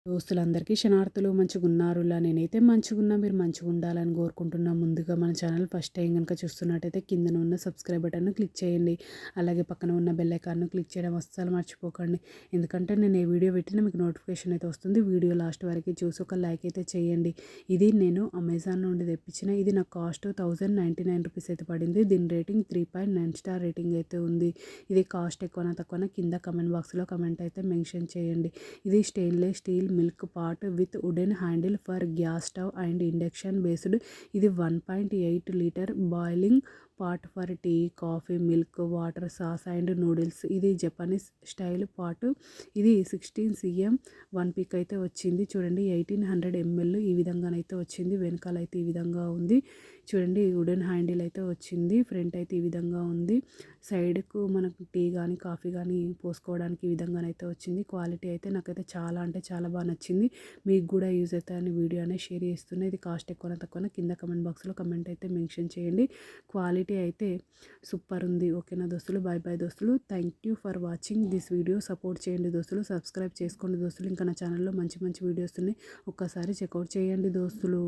దోస్తులందరికీ శనార్థులు మంచిగున్నారులా నేనైతే మంచిగున్నా మీరు మంచిగుండాలని కోరుకుంటున్నా. ముందుగా మన ఛానల్ ఫస్ట్ టైం కనుక చూస్తున్నట్టయితే కిందన ఉన్న సబ్స్క్రైబ్ బటన్ను క్లిక్ చేయండి. అలాగే పక్కన ఉన్న బెల్ ఐకాన్ను క్లిక్ చేయడం అస్సలు మర్చిపోకండి. ఎందుకంటే నేను ఏ వీడియో పెట్టినా మీకు నోటిఫికేషన్ అయితే వస్తుంది. వీడియో లాస్ట్ వరకు చూసి ఒక లైక్ అయితే చేయండి. ఇది నేను అమెజాన్ నుండి తెప్పించిన. ఇది నాకు కాస్ట్ 1099 రూపీస్ అయితే పడింది. దీని రేటింగ్ 3.9 స్టార్ రేటింగ్ అయితే ఉంది. ఇది కాస్ట్ ఎక్కువనా తక్కువనా కింద కమెంట్ బాక్స్లో కమెంట్ అయితే మెన్షన్ చేయండి. ఇది stainless steel milk pot with wooden handle for gas stove and induction based. ఇది 1.8 litre boiling pot for tea, coffee, milk, water, sauce and noodles. ఇది జపనీస్ స్టైల్ పాట్. ఇది 16 cm 1 పిక్ అయితే వచ్చింది. చూడండి 1800 ml ఈ విధంగానైతే వచ్చింది. వెనకాల అయితే ఈ విధంగా ఉంది. చూడండి వుడెన్ హ్యాండిల్ అయితే వచ్చింది. ఫ్రంట్ అయితే ఈ విధంగా ఉంది. సైడ్కు మనకు టీ కానీ కాఫీ కానీ పోసుకోవడానికి ఈ విధంగానైతే వచ్చింది. క్వాలిటీ అయితే నాకైతే చాలా అంటే చాలా బాగా నచ్చింది. మీకు కూడా యూజ్ అవుతాయని వీడియో అనేది షేర్ చేస్తున్నా. ఇది కాస్ట్ ఎక్కువనా తక్కువనా కింద కమెంట్ బాక్స్లో కమెంట్ అయితే మెన్షన్ చేయండి. క్వాలిటీ అయితే సూపర్ ఉంది. ఓకేనా దోస్తులు, బాయ్ బాయ్ దోస్తులు. Thank you for watching this video. Support చేయండి దోస్తులు, సబ్స్క్రైబ్ చేసుకోండి దోస్తులు. ఇంకా నా ఛానల్లో మంచి మంచి వీడియోస్ ఉన్నాయి, ఒక్కసారి చెక్అవుట్ చేయండి దోస్తులు.